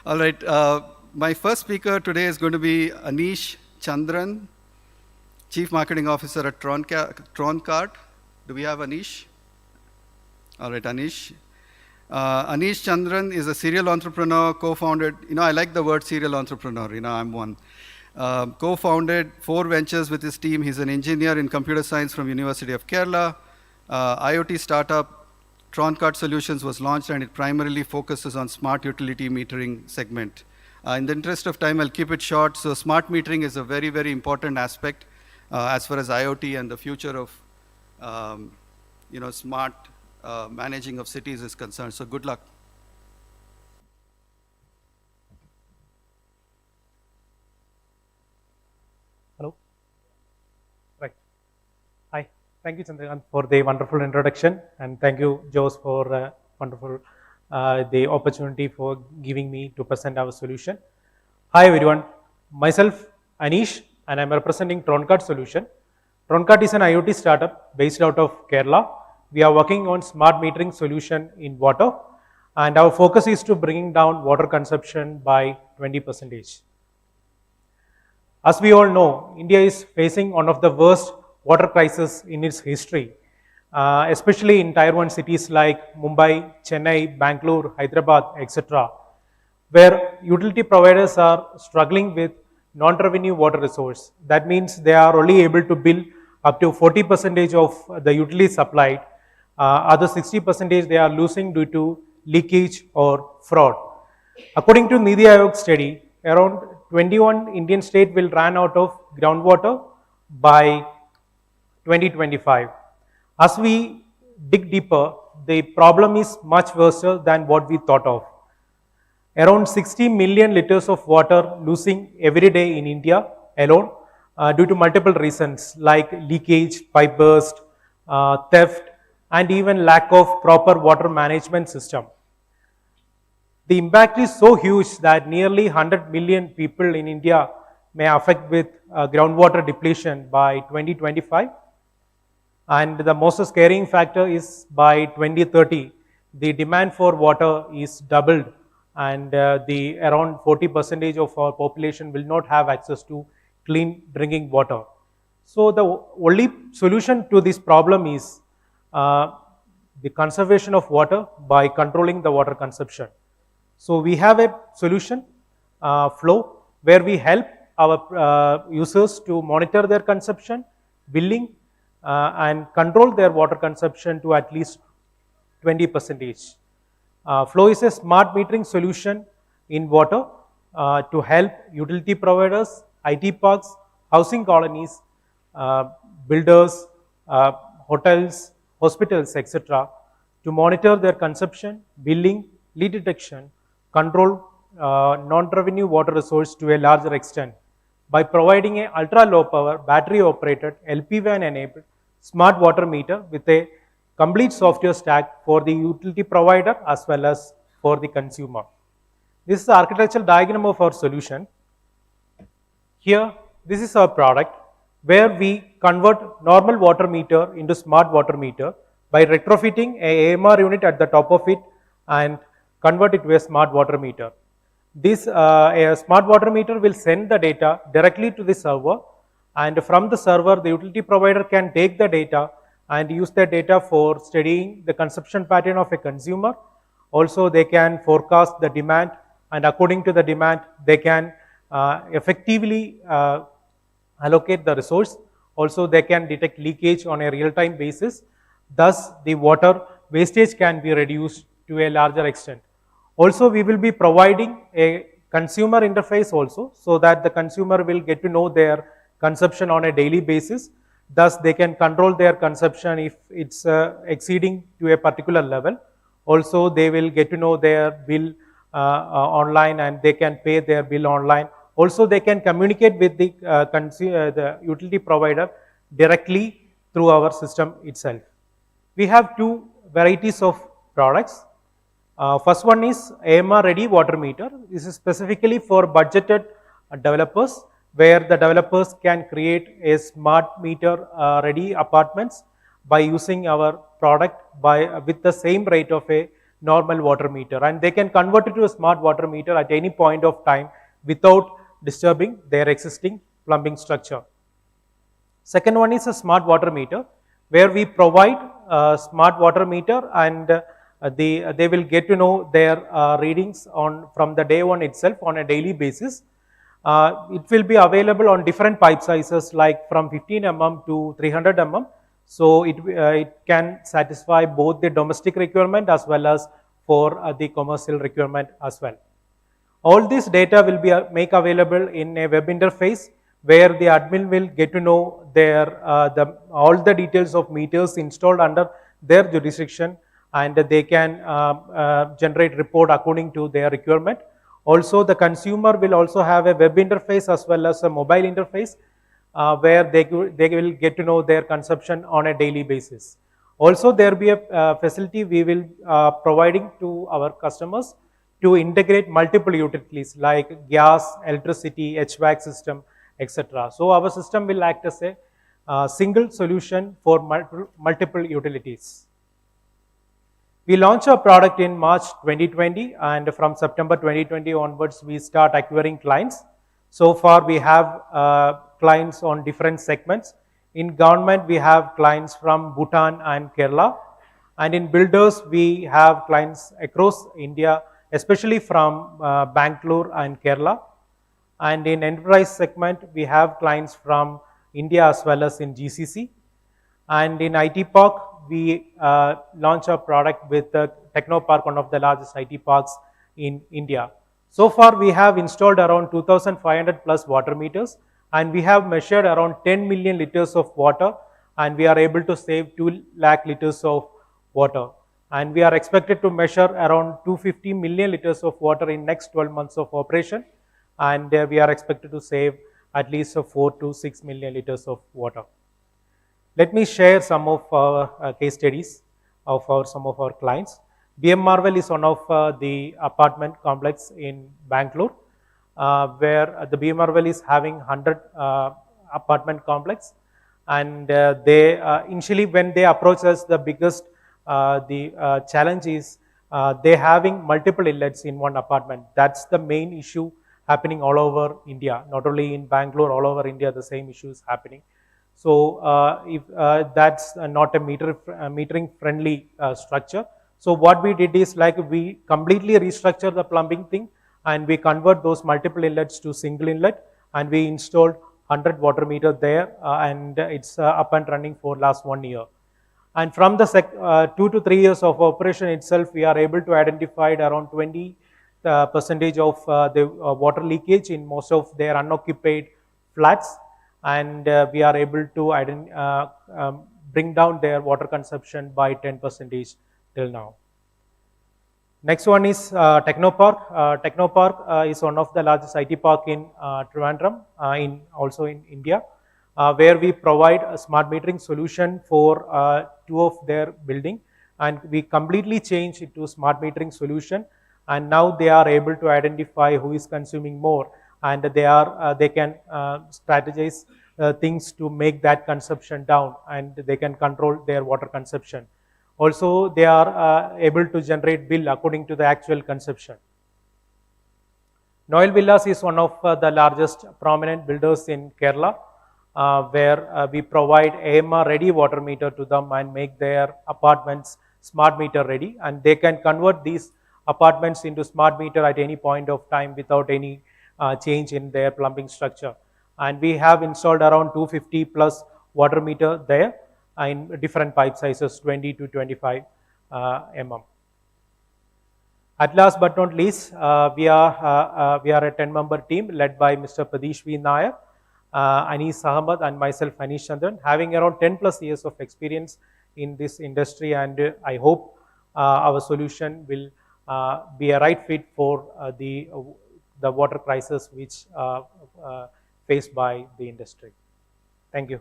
All right. My first speaker today is going to be Anish Chandran, Chief Marketing Officer at Troncart. Do we have Anish? All right, Anish. Anish Chandran is a serial entrepreneur, co-founded, I like the word serial entrepreneur, I'm one. Co-founded 4 ventures with his team. He's an engineer in computer science from University of Kerala. IoT startup Troncart Solutions was launched, and it primarily focuses on smart utility metering segment. In the interest of time, I'll keep it short. So smart metering is a very, very important aspect as far as IoT and the future of smart managing of cities is concerned. So good luck. Hello. Right. Hi. Thank you, Chandrakant, for the wonderful introduction, and thank you, Jose, for wonderful the opportunity for giving me to present our solution. Hi, everyone. Myself, Anish, and I'm representing Troncart Solution. Troncart is an IoT startup based out of Kerala. We are working on smart metering solution in water, and our focus is to bringing down water consumption by 20%. As we all know, India is facing one of the worst water crises in its history, especially in Tier 1 cities like Mumbai, Chennai, Bangalore, Hyderabad, etc., where utility providers are struggling with non-revenue water resource. That means they are only able to bill up to 40% of the utility supplied. Other 60% they are losing due to leakage or fraud. According to Niti Aayog study, around 21 Indian states will run out of groundwater by 2025. As we dig deeper, the problem is much worse than what we thought of. Around 60 million liters of water losing every day in India alone due to multiple reasons like leakage, pipe burst, theft, and even lack of proper water management system. The impact is so huge that nearly 100 million people in India may affect with groundwater depletion by 2025. And the most scaring factor is by 2030, the demand for water is doubled, and the around 40% of our population will not have access to clean drinking water. So the only solution to this problem is the conservation of water by controlling the water consumption. So we have a solution flow where we help our users to monitor their consumption, billing, and control their water consumption to at least 20%. Flow is a smart metering solution in water to help utility providers, IT parks, housing colonies, builders, hotels, hospitals, etc., to monitor their consumption, billing, leak detection, control non-revenue water resource to a larger extent by providing a ultra-low power, battery-operated, LPWAN-enabled smart water meter with a complete software stack for the utility provider as well as for the consumer. This is the architectural diagram of our solution. Here, this is our product where we convert normal water meter into smart water meter by retrofitting a AMR unit at the top of it and convert it to a smart water meter. This a smart water meter will send the data directly to the server, and from the server the utility provider can take the data and use the data for studying the consumption pattern of a consumer. Also they can forecast the demand, and according to the demand they can effectively allocate the resource. Also they can detect leakage on a real-time basis. Thus the water wastage can be reduced to a larger extent. Also we will be providing a consumer interface also, so that the consumer will get to know their consumption on a daily basis. Thus they can control their consumption if it's exceeding to a particular level. Also they will get to know their bill online, and they can pay their bill online. Also they can communicate with the utility provider directly through our system itself. We have 2 varieties of products. First one is AMR ready water meter. This is specifically for budgeted developers, where the developers can create a smart meter ready apartments by using our product with the same rate of a normal water meter, and they can convert it to a smart water meter at any point of time without disturbing their existing plumbing structure. Second one is a smart water meter, where we provide a smart water meter, and they will get to know their readings from the day one itself on a daily basis. It will be available on different pipe sizes, like from 15 mm to 300 mm. So it can satisfy both the domestic requirement as well as for the commercial requirement as well. All this data will be make available in a web interface, where the admin will get to know all the details of meters installed under their jurisdiction, and they can generate report according to their requirement. Also, the consumer will also have a web interface as well as a mobile interface, where they will get to know their consumption on a daily basis. Also, there will be a facility we will providing to our customers to integrate multiple utilities like gas, electricity, HVAC system, etc. So our system will act as a single solution for multiple utilities. We launched our product in March 2020, and from September 2020 onwards, we start acquiring clients. So far, we have clients on different segments. In government, we have clients from Bhutan and Kerala. And in builders, we have clients across India, especially from Bangalore and Kerala. And in enterprise segment, we have clients from India as well as in GCC. And in IT Park, we launch our product with Technopark, one of the largest IT parks in India. So far, we have installed around 2,500 plus water meters, and we have measured around 10 million liters of water, and we are able to save 2 lakh liters of water. And we are expected to measure around 250 million liters of water in next 12 months of operation, and we are expected to save at least 4 to 6 million liters of water. Let me share some of our case studies of some of our clients. BM Marvel is one of the apartment complex in Bangalore, where the BM Marvel is having 100 apartment complex, and they initially, when they approach us, the biggest challenge is they having multiple inlets in one apartment. That's the main issue happening all over India, not only in Bangalore, all over India the same issue is happening. So if that's not a metering friendly structure. So what we did is, like, we completely restructure the plumbing thing, and we convert those multiple inlets to single inlet, and we installed 100 water meter there, and it's up and running for last 1 year. And from the 2 to 3 years of operation itself, we are able to identify around 20% of the water leakage in most of their unoccupied flats, and we are able to bring down their water consumption by 10% till now. Next one is Technopark. Technopark is one of the largest IT park in Trivandrum, also in India, where we provide a smart metering solution for 2 of their building, and we completely change it to smart metering solution, and now they are able to identify who is consuming more, and they can strategize things to make that consumption down, and they can control their water consumption. Also, they are able to generate bill according to the actual consumption. Noel Villas is one of the largest prominent builders in Kerala, where we provide AMR ready water meter to them and make their apartments smart meter ready, and they can convert these apartments into smart meter at any point of time without any change in their plumbing structure. And we have installed around 250 plus water meter there in different pipe sizes, 20 to 25 mm. At last but not least, we are a 10-member team led by Mr. Pradesh V. Nair, Anis Ahmed, and myself, Anish Chandran, having around 10 plus years of experience in this industry, and I hope our solution will be a right fit for the water crisis which faced by the industry. Thank you.